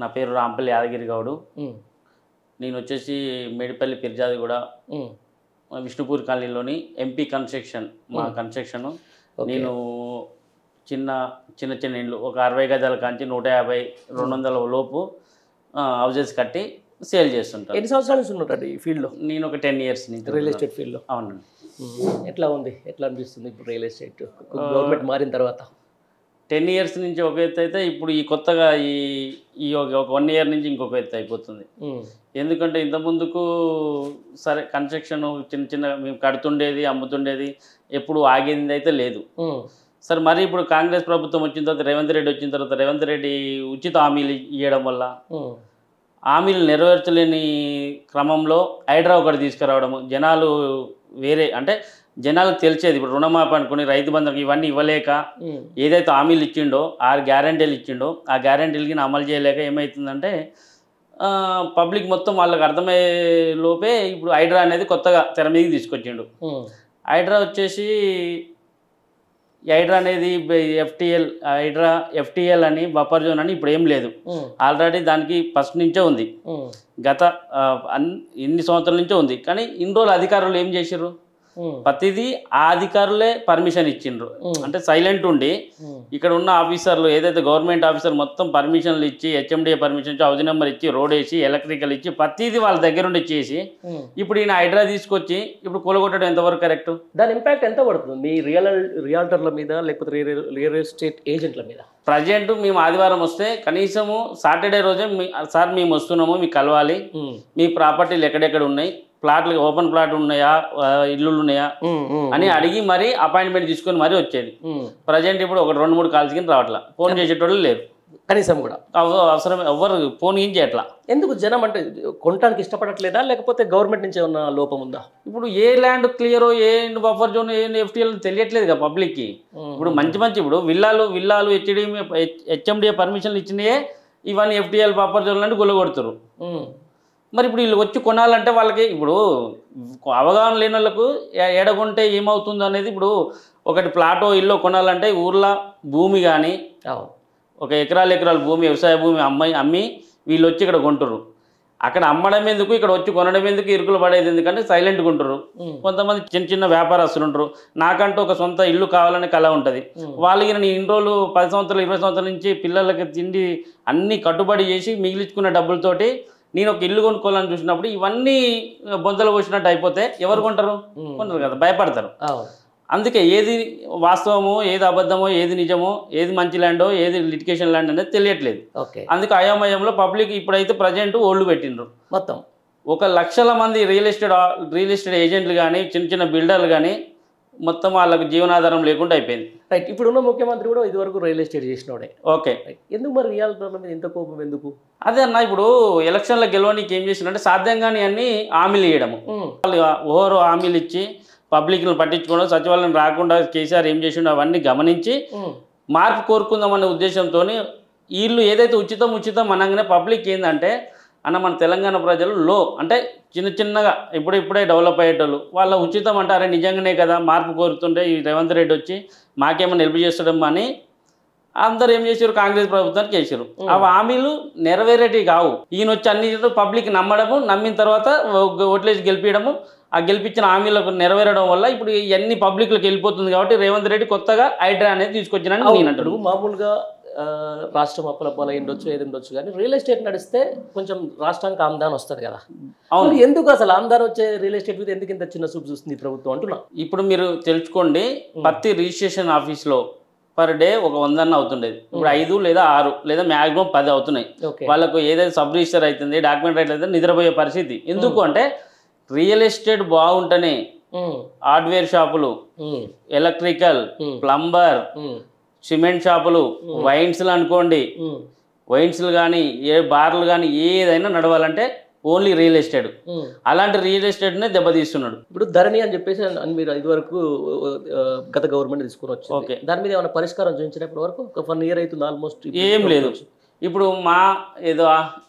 నా పేరు రాంపల్లి యాదగిరి గౌడు. హ్మ్. నేను వచ్చేసి మేడిపల్లి పిర్జాదిగూడ హ్మ్. విష్ణుపూర్ కాలనీలోని ఎంపీ కన్స్ట్రక్షన్ మా కన్స్ట్రక్షను. ఓకే. నేను చిన్న చిన్న చిన్న ఇండ్లు ఒక 60 గజాల కాంచి 150, 200 లోపు హౌజెస్ కట్టి సేల్ చేస్తుంటాను. ఎన్ని సంవత్సరాల నుంచి ఉన్నారండి ఈ ఫీల్డ్లో? నేను ఒక 10 ఇయర్స్ నుంచి రియల్ ఎస్టేట్ ఫీల్డ్లో. అవునండి. ఎట్లా ఉంది, ఎట్లా అనిపిస్తుంది ఇప్పుడు రియల్ ఎస్టేట్ గవర్నమెంట్ మారిన తర్వాత? 10 ఇయర్స్ నుంచి ఒక ఎత్తు అయితే ఇప్పుడు ఈ కొత్తగా ఈ ఈ ఒక 1 ఇయర్ నుంచి ఇంకొక ఎత్తు అయిపోతుంది. ఎందుకంటే ఇంత ముందుకు సరే కన్స్ట్రక్షన్ చిన్న చిన్న మేము కడుతుండేది అమ్ముతుండేది ఎప్పుడు ఆగింది అయితే లేదు. సరే మరి ఇప్పుడు కాంగ్రెస్ ప్రభుత్వం వచ్చిన తర్వాత రేవంత్ రెడ్డి వచ్చిన తర్వాత రేవంత్ రెడ్డి ఉచిత హామీలు ఇవ్వడం వల్ల హామీలు నెరవేర్చలేని క్రమంలో హైడ్రా ఒకటి తీసుకురావడము, జనాలు వేరే అంటే జనాలకు తెలిసేది ఇప్పుడు రుణమాఫీ అనుకుని రైతు బంధుకు ఇవన్నీ ఇవ్వలేక ఏదైతే హామీలు ఇచ్చిండో 6 గ్యారంటీలు ఇచ్చిండో ఆ గ్యారంటీలకి అమలు చేయలేక ఏమవుతుందంటే పబ్లిక్ మొత్తం వాళ్ళకి అర్థమయ్యే లోపే ఇప్పుడు హైడ్రా అనేది కొత్తగా తెర మీదకి తీసుకొచ్చిండు. హైడ్రా వచ్చేసి హైడ్రా అనేది ఎఫ్టీఎల్ అని బఫర్ జోన్ అని ఇప్పుడు ఏం లేదు. ఆల్రెడీ దానికి ఫస్ట్ నుంచే ఉంది, గత ఇన్ని సంవత్సరాల నుంచే ఉంది. కానీ ఇన్ని రోజులు అధికారులు ఏం చేసారు, ప్రతిదీ ఆ అధికారులే పర్మిషన్ ఇచ్చిండ్రు. అంటే సైలెంట్ ఉండి ఇక్కడ ఉన్న ఆఫీసర్లు ఏదైతే గవర్నమెంట్ ఆఫీసర్ మొత్తం పర్మిషన్లు ఇచ్చి హెచ్ఎండిఏ పర్మిషన్ ఇచ్చి హౌస్ నెంబర్ ఇచ్చి రోడ్ వేసి ఎలక్ట్రికల్ ఇచ్చి ప్రతిదీ వాళ్ళ దగ్గర ఉండి చేసి ఇప్పుడు ఈయన హైడ్రా తీసుకొచ్చి ఇప్పుడు కూలగొట్టడం ఎంతవరకు కరెక్ట్? దాని ఇంపాక్ట్ ఎంత పడుతుంది మీ రియాల్టర్ల మీద లేకపోతే రియల్ ఎస్టేట్ ఏజెంట్ల మీద? ప్రజెంట్ మేము ఆదివారం వస్తే కనీసము సాటర్డే రోజే సార్ మేము వస్తున్నాము మీకు కలవాలి, మీ ప్రాపర్టీలు ఎక్కడెక్కడ ఉన్నాయి, ప్లాట్లు ఓపెన్ ప్లాట్ ఉన్నాయా, ఇల్లులు ఉన్నాయా అని అడిగి మరీ అపాయింట్మెంట్ తీసుకొని మరీ వచ్చేది. ప్రజెంట్ ఇప్పుడు ఒక 2-3 కాల్స్ కింద రావట్లా, ఫోన్ చేసేటోళ్ళు లేరు కనీసం కూడా. అవసరం ఎవరు ఫోన్ ఏం చేయట్లా. ఎందుకు జనం అంటే కొనడానికి ఇష్టపడట్లేదా లేకపోతే గవర్నమెంట్ నుంచి ఏమన్నా లోపం ఉందా? ఇప్పుడు ఏ ల్యాండ్ క్లియర్ ఏ బఫర్ జోన్ ఏ ఎఫ్టీఎల్ తెలియట్లేదు కదా పబ్లిక్కి. ఇప్పుడు మంచి ఇప్పుడు విల్లాలు హెచ్ఎండిఏ పర్మిషన్లు ఇచ్చినాయే ఇవన్నీ ఎఫ్టీఎల్ బఫర్ జోన్లు అంటే గుల్లగొడుతురు. మరి ఇప్పుడు వీళ్ళు వచ్చి కొనాలంటే వాళ్ళకి ఇప్పుడు అవగాహన లేని వాళ్ళకు ఎడగొంటే ఏమవుతుందో అనేది, ఇప్పుడు ఒకటి ప్లాటో ఇల్లు కొనాలంటే ఊర్లో భూమి కానీ ఒక ఎకరాల భూమి వ్యవసాయ భూమి అమ్మి వీళ్ళు వచ్చి ఇక్కడ కొంటారు. అక్కడ అమ్మడం ఎందుకు, ఇక్కడ వచ్చి కొనడం ఎందుకు, ఇరుకులు పడేది ఎందుకంటే సైలెంట్గా ఉంటారు. కొంతమంది చిన్న చిన్న వ్యాపారస్తులు ఉంటారు, నాకంటూ ఒక సొంత ఇల్లు కావాలనే కళ ఉంటుంది. వాళ్ళకి నేను ఇన్ని రోజులు 10 సంవత్సరాలు 20 సంవత్సరాల నుంచి పిల్లలకి తిండి అన్నీ కట్టుబడి చేసి మిగిలించుకున్న డబ్బులతోటి నేను ఒక ఇల్లు కొనుక్కోవాలని చూసినప్పుడు ఇవన్నీ బొందలు పోసినట్టు అయిపోతే ఎవరు కొంటారు? కొంటారు కదా, భయపడతారు. అందుకే ఏది వాస్తవమో ఏది అబద్ధమో ఏది నిజమో ఏది మంచి ల్యాండో ఏది లిటికేషన్ ల్యాండ్ అనేది తెలియట్లేదు. అందుకే అయోమయంలో పబ్లిక్ ఇప్పుడైతే ప్రజెంట్ ఓల్డ్ పెట్టిండ్రు. మొత్తం 1,00,000 మంది రియల్ ఎస్టేట్ ఏజెంట్లు కానీ చిన్న చిన్న బిల్డర్లు కానీ మొత్తం వాళ్ళకు జీవనాధారం లేకుండా అయిపోయింది. రైట్. ఇప్పుడున్న ముఖ్యమంత్రి కూడా ఇదివరకు రియల్ ఎస్టేట్ చేసినోడే. ఓకే, ఎందుకు మరి రియాల్టర్ల మీద ఇంత కోపం ఎందుకు? అదే అన్న, ఇప్పుడు ఎలక్షన్లో గెలవడానికి ఏం చేసిందంటే సాధ్యంగానే అన్ని హామీలు ఇవ్వడము. వాళ్ళు ఓవర్ హామీలు ఇచ్చి పబ్లిక్ను పట్టించుకోవడం, సచివాలయం రాకుండా కేసీఆర్ ఏం చేసిండో అవన్నీ గమనించి మార్పు కోరుకుందామనే ఉద్దేశంతో వీళ్ళు ఏదైతే ఉచితం అనగానే పబ్లిక్ ఏంటంటే అన్న మన తెలంగాణ ప్రజలు అంటే చిన్నగా ఇప్పుడే డెవలప్ అయ్యేటోళ్ళు వాళ్ళ ఉచితం అంటే అరే నిజంగానే కదా మార్పు కోరుతుంటే ఈ రేవంత్ రెడ్డి వచ్చి మాకేమైనా హెల్ప్ చేస్తడం అని అందరూ ఏం చేశారు, కాంగ్రెస్ ప్రభుత్వానికి చేశారు. ఆ హామీలు నెరవేరేటివి కావు. ఈయన వచ్చి అన్ని పబ్లిక్ నమ్మడము, నమ్మిన తర్వాత ఓట్లేసి గెలిపించడము, ఆ గెలిపించిన హామీలకు నెరవేరడం వల్ల ఇప్పుడు ఇవన్నీ పబ్లిక్లోకి వెళ్ళిపోతుంది. కాబట్టి రేవంత్ రెడ్డి కొత్తగా హైడ్రా అనేది తీసుకొచ్చినని నేను అంటాడు. మామూలుగా రాష్ట్రం అప్పుల ఉండొచ్చు ఏది ఉండొచ్చు, కానీ రియల్ ఎస్టేట్ నడిస్తే కొంచెం రాష్ట్రానికి ఆమ్దాన్ వస్తుంది కదా. అవును, ఎందుకు అసలు ఆమ్దాన్ వచ్చే రియల్ ఎస్టేట్ మీద ఎందుకు ఇంత చిన్న చూపు చూస్తుంది ప్రభుత్వం అంటున్నా? ఇప్పుడు మీరు తెలుసుకోండి, ప్రతి రిజిస్ట్రేషన్ ఆఫీస్లో పర్ డే ఒక 100 అవుతుండేది, ఇప్పుడు 5 లేదా 6 లేదా మ్యాక్సిమం 10 అవుతున్నాయి. వాళ్ళకు ఏదైతే సబ్ రిజిస్టర్ అవుతుంది డాక్యుమెంట్ రైట్ అయితే నిద్రపోయే పరిస్థితి. ఎందుకు అంటే రియల్ ఎస్టేట్ బాగుంటేనే హార్డ్వేర్ షాపులు, ఎలక్ట్రికల్, ప్లంబర్, సిమెంట్ షాపులు, వైన్స్లు అనుకోండి, వైన్స్లు కానీ ఏ బార్లు కానీ ఏదైనా నడవాలంటే ఓన్లీ రియల్ ఎస్టేట్. అలాంటి రియల్ ఎస్టేట్నే దెబ్బతీస్తున్నాడు. ఇప్పుడు ధరణి అని చెప్పేసి మీరు ఇదివరకు గత గవర్నమెంట్ తీసుకుని వచ్చి ఓకే, దాని మీద ఏమైనా పరిష్కారం చూపించినప్పటి వరకు ఒక 1 ఇయర్ అవుతుంది ఆల్మోస్ట్, ఏం లేదు. ఇప్పుడు ఏదో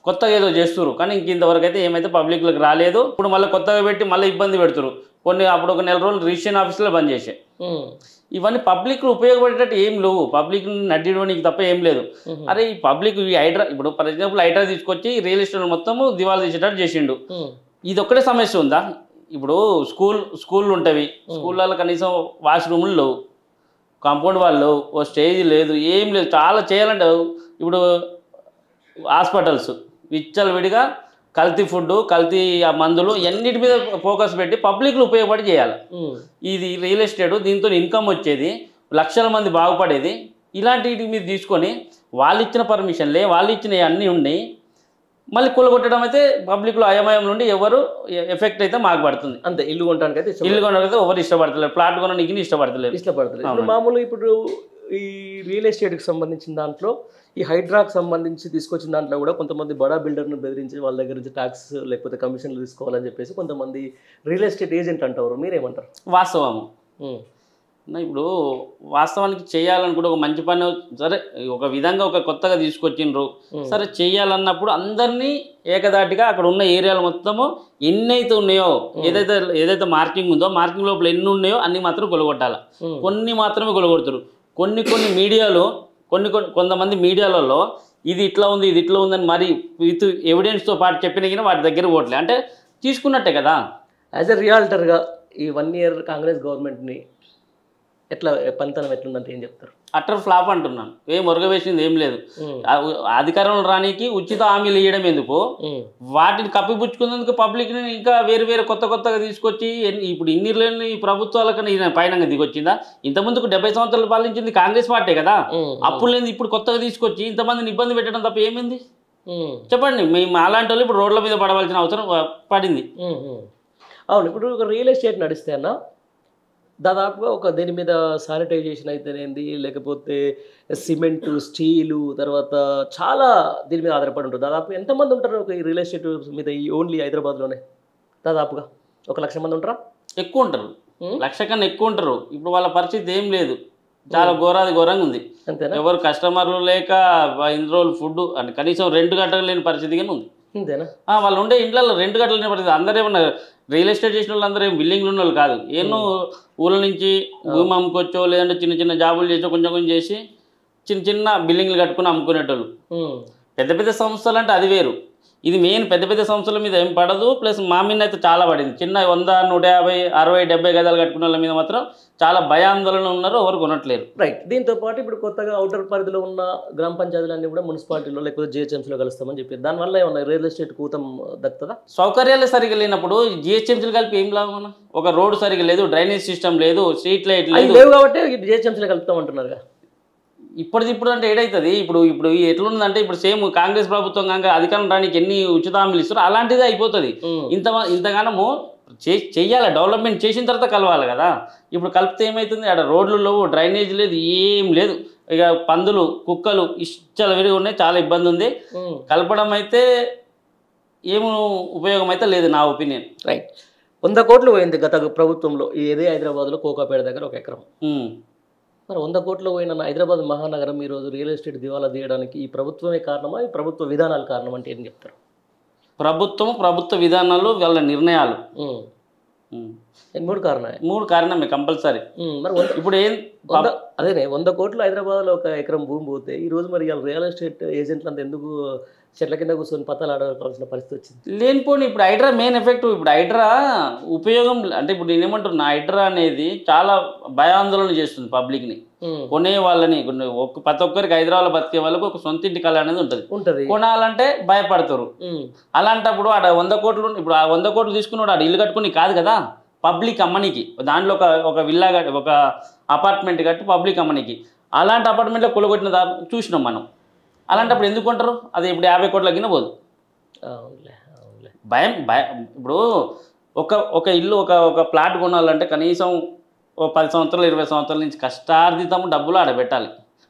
కొత్తగా ఏదో చేస్తున్నారు, కానీ ఇంతవరకు అయితే ఏమైతే పబ్లిక్లకు రాలేదు. ఇప్పుడు మళ్ళీ కొత్తగా పెట్టి మళ్ళీ ఇబ్బంది పెడుతున్నారు. కొన్ని అప్పుడు ఒక నెల రోజులు రిజిస్ట్రేషన్ ఆఫీస్లో బంద్ చేసాయి. ఇవన్నీ పబ్లిక్ ఉపయోగపడేటట్టు ఏం లేవు, పబ్లిక్ నడ్డిడానికి తప్ప ఏం లేదు. అరే ఈ పబ్లిక్ ఈ హైడ్రా ఇప్పుడు ఫర్ ఎగ్జాంపుల్ హైడ్రా తీసుకొచ్చి రియల్ ఎస్టేట్ మొత్తము దివాలా తీసేటట్టు చేసిండు. ఇది ఒక్కటే సమస్య ఉందా? ఇప్పుడు స్కూళ్ళు ఉంటాయి, స్కూళ్ళలో కనీసం వాష్రూములు లేవు, కాంపౌండ్ వాళ్ళు, ఓ స్టేజ్ లేదు, ఏం లేదు. చాలా చేయాలంటే ఇప్పుడు హాస్పిటల్స్ విచ్చలవిడిగా కల్తీ ఫుడ్, కల్తీ మందులు ఎన్నిటి మీద ఫోకస్ పెట్టి పబ్లిక్లు ఉపయోగపడి చేయాలి. ఇది రియల్ ఎస్టేట్, దీంతో ఇన్కమ్ వచ్చేది, లక్షల మంది బాగుపడేది. ఇలాంటి మీరు తీసుకొని వాళ్ళు ఇచ్చిన పర్మిషన్లే, వాళ్ళు ఇచ్చినవి అన్నీ ఉన్నాయి, మళ్ళీ కూలగొట్టడం అయితే పబ్లిక్లో అయమయం నుండి ఎవరు ఎఫెక్ట్ అయితే మాకు పడుతుంది. అంతే. ఇల్లు కొనడానికి అయితే ఎవరు ఇష్టపడతలేరు, ప్లాట్ కొనడానికి ఇష్టపడతలేరు. మామూలుగా ఇప్పుడు ఈ రియల్ ఎస్టేట్కి సంబంధించిన దాంట్లో ఈ హైడ్రాకి సంబంధించి తీసుకొచ్చిన దాంట్లో కూడా కొంతమంది బడా బిల్డర్ను బెదిరించి వాళ్ళ దగ్గర నుంచి ట్యాక్స్ లేకపోతే కమిషన్లు తీసుకోవాలని చెప్పేసి కొంతమంది రియల్ ఎస్టేట్ ఏజెంట్ అంటారు. మీరేమంటారు? వాస్తవము. ఇప్పుడు వాస్తవానికి చేయాలనుకుంటే ఒక మంచి పని, సరే ఒక విధంగా ఒక కొత్తగా తీసుకొచ్చిండ్రు, సరే చేయాలన్నప్పుడు అందరినీ ఏకదాటిగా అక్కడ ఉన్న ఏరియాలు మొత్తము ఎన్నైతే ఉన్నాయో, ఏదైతే మార్కింగ్ ఉందో మార్కింగ్ లోపల ఎన్ని ఉన్నాయో అన్ని మాత్రం కొలగొట్టాలి. కొన్ని మాత్రమే కొలగొడతారు. కొన్ని మీడియాలో కొంతమంది మీడియాలలో ఇది ఇట్లా ఉంది, ఇది ఇట్లా ఉందని మరి విత్ ఎవిడెన్స్తో పాటు చెప్పిన వాటి దగ్గర ఓట్లే అంటే తీసుకున్నట్టే కదా. యాజ్ ఎ రియాల్టర్గా ఈ 1 year కాంగ్రెస్ గవర్నమెంట్ని ఎట్లా పనితనం ఎట్లుందంటే ఏం చెప్తారు? అట్టర్ ఫ్లాప్ అంటున్నాను. ఏం ఒరగవేసింది ఏం లేదు. అధికారంలో రానికి ఉచిత హామీలు ఇవ్వడం ఎందుకు, వాటిని కప్పిపుచ్చుకునేందుకు పబ్లిక్ని ఇంకా వేరు కొత్తగా తీసుకొచ్చి ఇప్పుడు ఇన్ని లేని ప్రభుత్వాలకన్నా పైన దిగొచ్చిందా? ఇంతకుముందుకు 70 సంవత్సరాలు పాలించింది కాంగ్రెస్ పార్టీ కదా. అప్పుడు లేదు ఇప్పుడు కొత్తగా తీసుకొచ్చి ఇంతమందిని ఇబ్బంది పెట్టడం తప్ప ఏమైంది చెప్పండి. మేము అలాంటి వాళ్ళు ఇప్పుడు రోడ్ల మీద పడవలసిన అవసరం పడింది. అవును. ఇప్పుడు ఒక రియల్ ఎస్టేట్ నడిస్తే అన్న దాదాపుగా ఒక దీని మీద శానిటైజేషన్ అయితేనేది, లేకపోతే సిమెంటు, స్టీలు, తర్వాత చాలా దీని మీద ఆధారపడి ఉంటుంది. దాదాపు ఎంతమంది ఉంటారు ఒక రియల్ ఎస్టేట్ మీద ఈ ఓన్లీ హైదరాబాద్లోనే? దాదాపుగా 1,00,000 మంది ఉంటారా? ఎక్కువ ఉంటారు, 1,00,000 కన్నా ఎక్కువ ఉంటారు. ఇప్పుడు వాళ్ళ పరిస్థితి ఏం లేదు, చాలా ఘోరంగా ఉంది. అంతేనా? ఎవరు కస్టమర్లు లేక ఇన్ని రోజులు ఫుడ్ అంటే కనీసం 2 గంటలు లేని పరిస్థితిగానే ఉంది. అంతేనా? వాళ్ళు ఉండే ఇంట్లో 2 గంటలు లేని పరిస్థితి. అందరూ ఏమన్నా రియల్ ఎస్టేట్ చేసిన వాళ్ళు అందరూ బిల్డింగ్లు ఉన్న వాళ్ళు కాదు. ఎన్నో ఊళ్ళ నుంచి భూమి అమ్ముకోవచ్చో, లేదంటే చిన్న జాబులు చేసో కొంచెం చేసి చిన్న బిల్డింగ్లు కట్టుకుని అమ్ముకునేటోళ్ళు. పెద్ద సంస్థలు అంటే అది వేరు. ఇది మెయిన్ పెద్ద సంస్థల మీద ఏం పడదు, ప్లస్ మా మీద అయితే చాలా పడింది. చిన్న 100, 150, 60, 70 గదాలు కట్టుకునే వాళ్ళ మీద మాత్రం చాలా భయాందోళన ఉన్నారు, ఎవరు కొనట్లేరు. రైట్. దీంతో పాటు ఇప్పుడు కొత్తగా అవుటర్ పరిధిలో ఉన్న గ్రామ పంచాయతీలన్నీ కూడా మున్సిపాలిటీలో లేకపోతే జిహెచ్ఎంసీలో కలుస్తామని చెప్పారు. దానివల్ల ఏమన్నా రియల్ ఎస్టేట్ కూతం దక్కుతుందా? సౌకర్యాలు సరిగ్గా లేనప్పుడు జిహెచ్ఎంసీలు కలిపి ఏం లాభం? ఒక రోడ్డు సరిగ్గా లేదు, డ్రైనేజ్ సిస్టమ్ లేదు, స్ట్రీట్ లైట్ లేవు కాబట్టి జిహెచ్ఎంసీలో కలుపుతామంటున్నారు. ఇప్పుడు అంటే ఏడవుతుంది. ఇప్పుడు ఎట్లుందంటే ఇప్పుడు సేమ్ కాంగ్రెస్ ప్రభుత్వం కనుక అధికారం రానికి ఎన్ని ఉచిత హామీలు ఇస్తారో అలాంటిదే అయిపోతుంది. ఇంతగానము చెయ్యాలి, డెవలప్మెంట్ చేసిన తర్వాత కలవాలి కదా. ఇప్పుడు కలిపితే ఏమవుతుంది, అక్కడ రోడ్లు లేవు, డ్రైనేజ్ లేదు, ఏం లేదు. ఇక పందులు, కుక్కలు విరిగి ఉన్నాయి, చాలా ఇబ్బంది ఉంది. కలపడం అయితే ఏం ఉపయోగం అయితే లేదు నా ఒపీనియన్. రైట్. 100 కోట్లు పోయింది గత ప్రభుత్వంలో ఇదే హైదరాబాద్లో కోకాపేట దగ్గర 1 ఎకరం. మరి 100 కోట్లు పోయిన హైదరాబాద్ మహానగరం ఈరోజు రియల్ ఎస్టేట్ దివాలా తీయడానికి ఈ ప్రభుత్వమే కారణమా, ఈ ప్రభుత్వ విధానాలు కారణం అంటే ఏం చెప్తారు? ప్రభుత్వ విధానాలు, వాళ్ళ నిర్ణయాలు. 3 కారణమే కంపల్సరీ. మరి ఇప్పుడు అదేనే 100 కోట్లు హైదరాబాద్లో 1 ఎకరం భూమి పోతే ఈరోజు మరి రియల్ ఎస్టేట్ ఏజెంట్లు అంతా ఎందుకు చెట్ల కింద కూర్చొని పత్తాలు ఆడవలసిన పరిస్థితి వచ్చింది? లేనిపోని ఇప్పుడు హైడ్రా మెయిన్ ఎఫెక్ట్. ఇప్పుడు హైడ్రా ఉపయోగం అంటే ఇప్పుడు నేనేమంటున్నా, హైడ్రా అనేది చాలా భయాందోళన చేస్తుంది పబ్లిక్ని. కొనే వాళ్ళని ప్రతి ఒక్కరికి హైదరాబాద్లో బతికే వాళ్ళకి ఒక సొంత ఇంటి కళ అనేది ఉంటుంది. కొనాలంటే భయపడతారు. అలాంటప్పుడు ఆడ 100 కోట్లు, ఇప్పుడు ఆ 100 కోట్లు తీసుకున్నాడు ఆడ ఇల్లు కట్టుకుని కాదు కదా, పబ్లిక్ అమ్మనికి. దాంట్లో ఒక విల్లా కట్టి, ఒక అపార్ట్మెంట్ కట్టి పబ్లిక్ అమ్మనికి. అలాంటి అపార్ట్మెంట్లో కొలగొట్టిన చూసినాం మనం. అలాంటప్పుడు ఎందుకు కొంటారు? అది ఇప్పుడు 50 కోట్ల కింద పోదు. భయం. ఇప్పుడు ఒక ఇల్లు, ఒక ప్లాట్ కొనాలంటే కనీసం 10 సంవత్సరాలు 20 సంవత్సరాల నుంచి కష్టార్జితము డబ్బులు ఆడబెట్టాలి,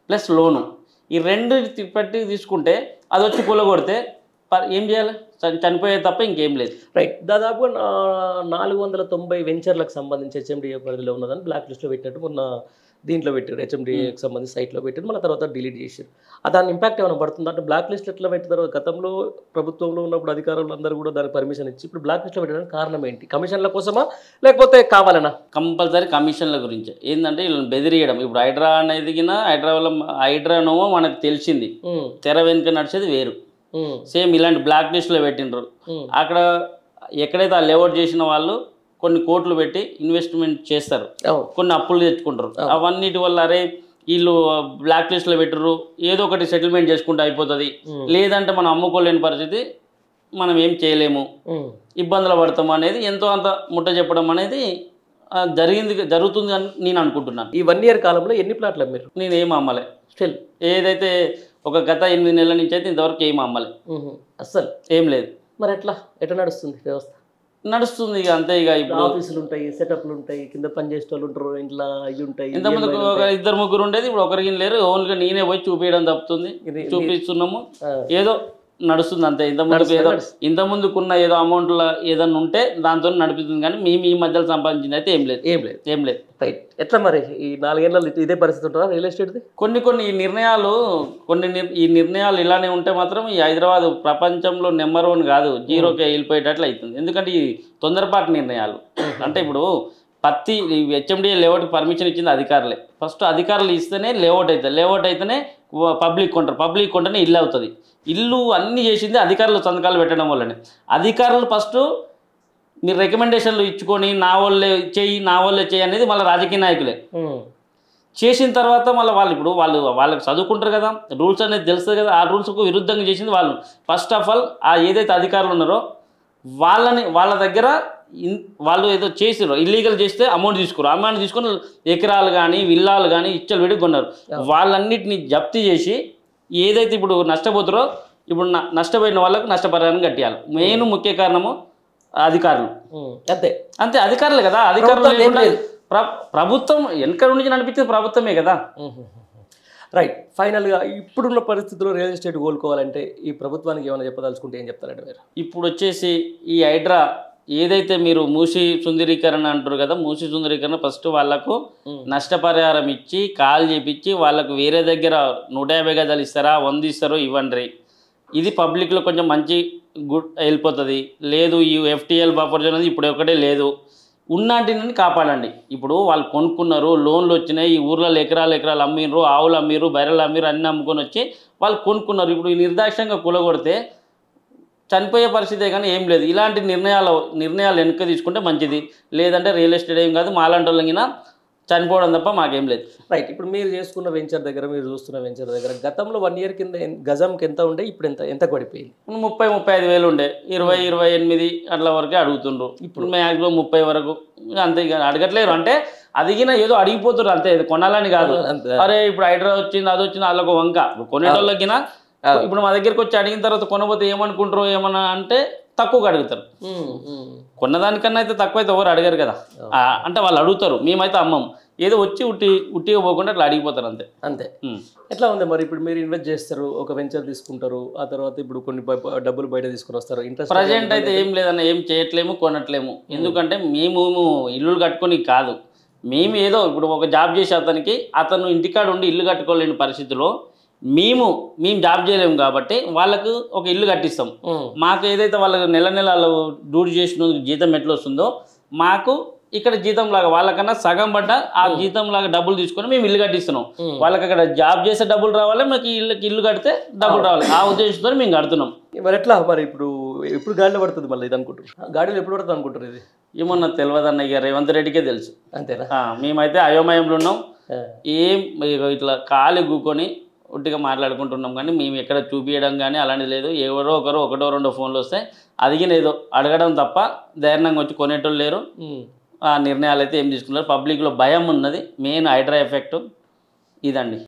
ప్లస్ లోను. ఈ 2 పెట్టి తీసుకుంటే అది వచ్చి కూలగొడితే ఏం చేయాలి? చనిపోయే తప్ప ఇంకేం లేదు. రైట్. దాదాపుగా 490 వెంచర్లకు సంబంధించి హెచ్ఎండిఏ పరిధిలో ఉన్నదని బ్లాక్ లిస్ట్లో పెట్టినట్టు మొన్న దీంట్లో పెట్టారు, హెచ్ఎండిఏకి సంబంధించి సైట్లో పెట్టారు, మన తర్వాత డిలీట్ చేశారు. దాని ఇంపాక్ట్ ఏమైనా పడుతుంది అంటే బ్లాక్ లిస్ట్ ఎట్లా పెట్టారు? గతంలో ప్రభుత్వంలో ఉన్నప్పుడు అధికారులు అందరూ కూడా దానికి పర్మిషన్ ఇచ్చి ఇప్పుడు బ్లాక్ లిస్ట్లో పెట్టడానికి కారణం ఏంటి? కమిషన్ల కోసమా లేకపోతే కావాలనా? కంపల్సరీ కమిషన్ల గురించి ఏంటంటే వీళ్ళని బెదిరియడం. ఇప్పుడు హైడ్రా అనేది హైడ్రా వల్ల హైడ్రానోమో మనకు తెలిసింది, తెర వెనుక నడిచేది వేరు. సేమ్ ఇలాంటి బ్లాక్ లిస్ట్లో పెట్టిండ్రు. అక్కడ ఎక్కడైతే ఆ లేఅవుట్ చేసిన వాళ్ళు కొన్ని కోట్లు పెట్టి ఇన్వెస్ట్మెంట్ చేస్తారు, కొన్ని అప్పులు తెచ్చుకుంటారు. అవన్నిటి వల్ల అరే వీళ్ళు బ్లాక్ లిస్ట్లో పెట్టరు, ఏదో ఒకటి సెటిల్మెంట్ చేసుకుంటే అయిపోతుంది, లేదంటే మనం అమ్ముకోలేని పరిస్థితి, మనం ఏం చేయలేము, ఇబ్బందులు పడతాము అనేది ఎంతో అంత ముట్ట చెప్పడం అనేది జరుగుతుంది అని నేను అనుకుంటున్నాను. ఈ 1 year కాలంలో ఎన్ని ప్లాట్లు అమ్మారు? నేను ఏం అమ్మలే స్టిల్. ఏదైతే ఒక గత 8 నెలల నుంచి అయితే ఇంతవరకు ఏం అమ్మలే, అస్సలు ఏం లేదు. మరి ఎట్లా నడుస్తుంది వ్యవస్థ? నడుస్తుంది ఇక అంతే. ఇక ఇప్పుడు ఆఫీసులు ఉంటాయి, సెటప్లు ఉంటాయి, కింద పని చేసే వాళ్ళు ఉంటారు, ఇంట్లో అవి ఉంటాయి. ఇంతకుముందు ఒక 2-3 ఉండేది, ఇప్పుడు ఒకరికి లేరు. ఓన్గా నేనే పోయి చూపించడం తప్పుతుంది, చూపిస్తున్నాము, ఏదో నడుస్తుంది అంతే. ఇంతకుముందుకున్న ఏదో అమౌంట్లో ఏదన్నా ఉంటే దాంతో నడుపుతుంది, కానీ మేము ఈ మధ్యలో సంపాదించింది అయితే ఏం లేదు. రైట్. ఎట్లా మరి ఈ 4 ఏళ్ళలో ఇదే పరిస్థితి ఉంటుందా రియల్ ఎస్టేట్ది? కొన్ని ఈ నిర్ణయాలు ఇలానే ఉంటే మాత్రం ఈ హైదరాబాద్ ప్రపంచంలో నెంబర్ 1 కాదు, 0కే వెళ్ళిపోయేటట్లు అవుతుంది. ఎందుకంటే ఈ తొందరపాటు నిర్ణయాలు అంటే ఇప్పుడు హెచ్ఎండిఏ లేఅవుట్కి పర్మిషన్ ఇచ్చింది అధికారులే. ఫస్ట్ అధికారులు ఇస్తేనే లేఅవుట్ అవుతుంది, లేఅవుట్ అయితేనే పబ్లిక్ కొంటేనే ఇల్లు అవుతుంది. ఇల్లు అన్నీ చేసింది అధికారులు సంతకాలు పెట్టడం వల్లనే. అధికారులు ఫస్ట్ మీరు రికమెండేషన్లు ఇచ్చుకొని నా వాళ్ళే చేయి అనేది మళ్ళీ రాజకీయ నాయకులే చేసిన తర్వాత మళ్ళీ వాళ్ళకి చదువుకుంటారు కదా, రూల్స్ అనేది తెలుస్తుంది కదా, ఆ రూల్స్కు విరుద్ధంగా చేసింది వాళ్ళు. ఫస్ట్ ఆఫ్ ఆల్ ఏదైతే అధికారులు ఉన్నారో వాళ్ళ దగ్గర వాళ్ళు ఏదో చేసిరో ఇల్లీగల్ చేస్తే అమౌంట్ తీసుకొని ఎకరాలు కానీ విల్లాలు కానీ ఇచ్చలు పెట్టి కొన్నారు. వాళ్ళన్నిటిని జప్తీ చేసి ఏదైతే ఇప్పుడు నష్టపోతారో ఇప్పుడు నష్టపోయిన వాళ్ళకు నష్టపరిహారం కట్టియాలి. మెయిన్ ముఖ్య కారణము అధికారులు. అంతే అధికారులే కదా. అధికారులు ప్రభుత్వం వెనక నుంచి నడిపించేది ప్రభుత్వమే కదా. రైట్. ఫైనల్గా ఇప్పుడున్న పరిస్థితుల్లో రియల్ ఎస్టేట్ కోలుకోవాలంటే ఈ ప్రభుత్వానికి ఏమైనా చెప్పదలుచుకుంటే ఏం చెప్తారంటే మీరు? ఇప్పుడు వచ్చేసి ఈ హైడ్రా ఏదైతే మీరు మూసి సుందరీకరణ అంటారు కదా, మూసి సుందరీకరణ ఫస్ట్ వాళ్ళకు నష్టపరిహారం ఇచ్చి కాల్ చేపించి వాళ్ళకు వేరే దగ్గర 150 గజాలు ఇస్తారా, 100 ఇస్తారో ఇవ్వండి. ఇది పబ్లిక్లో కొంచెం మంచి వెళ్ళిపోతుంది. లేదు ఈ ఎఫ్టీఎల్ బఫర్ జోన్ అనేది ఇప్పుడు ఒకటే లేదు, ఉన్నాటిని కాపాడండి. ఇప్పుడు వాళ్ళు కొనుక్కున్నారు, లోన్లు వచ్చినాయి, ఈ ఊర్లలో ఎకరాలు అమ్మిర్రు, ఆవులు అమ్మిర్రు, బర్రెలు అమ్మిర్రు, అన్నీ అమ్ముకొని వచ్చి వాళ్ళు కొనుక్కున్నారు. ఇప్పుడు ఈ నిర్దాక్ష్యంగా కూలగొడితే చనిపోయే పరిస్థితే కానీ ఏం లేదు. ఇలాంటి నిర్ణయాలు వెనక్కి తీసుకుంటే మంచిది. లేదంటే రియల్ ఎస్టేట్ ఏం కాదు, మాలాంటి వాళ్ళకి చనిపోవడం తప్ప మాకేం లేదు. రైట్. ఇప్పుడు మీరు చేసుకున్న వెంచర్ దగ్గర, మీరు చూస్తున్న వెంచర్ దగ్గర గతంలో 1 year కింద గజంకి ఎంత ఉండే, ఇప్పుడు ఎంత పడిపోయింది? 30-35 వేలు ఉండే, 20-28 అట్లా వరకే అడుగుతుండ్రు. ఇప్పుడు మ్యాక్సిమం 30 వరకు. అంతే, ఇక అడగట్లేరు. అంటే అదిగిన ఏదో అడిగిపోతున్నారు అంతే, కొనాలని కాదు. అరే ఇప్పుడు హైడ్రా వచ్చింది, అది వచ్చింది, వాళ్ళకు వంక. కొనేటోళ్ళకినా ఇప్పుడు మా దగ్గరికి వచ్చి అడిగిన తర్వాత కొనబోతే ఏమనుకుంటారో ఏమన్నా అంటే తక్కువగా అడుగుతారు. కొన్నదానికన్నా అయితే తక్కువ అయితే ఎవరు అడగారు కదా. అంటే వాళ్ళు అడుగుతారు, మేమైతే అమ్మం. ఏదో వచ్చి ఉట్టిగా పోకుండా అట్లా అడిగిపోతారు అంతే. ఎట్లా ఉంది మరి? ఇప్పుడు మీరు ఇన్వెస్ట్ చేస్తారు, ఒక వెంచర్ తీసుకుంటారు, ఆ తర్వాత ఇప్పుడు కొన్ని డబ్బులు బయట తీసుకుని వస్తారు. ఇంట్రెస్ట్ ప్రజెంట్ అయితే ఏం లేదన్న, ఏం చేయట్లేము, కొనట్లేము. ఎందుకంటే మేము ఇల్లులు కట్టుకొని కాదు, మేము ఏదో ఇప్పుడు ఒక జాబ్ చేసే అతను ఇంటికాడ ఉండి ఇల్లు కట్టుకోలేని పరిస్థితిలో మేము జాబ్ చేయలేము కాబట్టి వాళ్ళకు ఒక ఇల్లు కట్టిస్తాం. మాకు ఏదైతే వాళ్ళకి నెల డ్యూటీ చేసిన జీతం ఎట్లా వస్తుందో మాకు ఇక్కడ జీతం లాగా వాళ్ళకన్నా సగం పడ్డ ఆ జీతం లాగా డబ్బులు తీసుకొని మేము ఇల్లు కట్టిస్తున్నాం. వాళ్ళకి అక్కడ జాబ్ చేసే డబ్బులు రావాలి, మాకు ఇల్లు కడితే డబ్బులు రావాలి, ఆ ఉద్దేశంతో మేము కడుతున్నాం. మరి ఎట్లా మరి ఇప్పుడు గాడిలో పడుతుంది మళ్ళీ ఇది అనుకుంటారు? గాడిలో ఎప్పుడు పడుతుంది అనుకుంటారు? ఇది ఏమన్నా తెలియదు అన్న, ఇక రేవంత్ రెడ్డికే తెలుసు. అంతేనా? మేమైతే అయోమయంలో ఉన్నాం. ఇట్లా ఖాళీ కూకొని ఒట్టిగా మాట్లాడుకుంటున్నాం, కానీ మేము ఎక్కడ చూపించడం కానీ అలాంటిది లేదు. ఎవరో ఒకరు 1-2 ఫోన్లు వస్తాయి, అడిగిన ఏదో అడగడం తప్ప ధైర్యంగా వచ్చి కొనేటోళ్ళు లేరు. ఆ నిర్ణయాలు అయితే ఏం తీసుకున్నారు. పబ్లిక్లో భయం ఉన్నది. మెయిన్ హైడ్రా ఎఫెక్ట్ ఇదండి.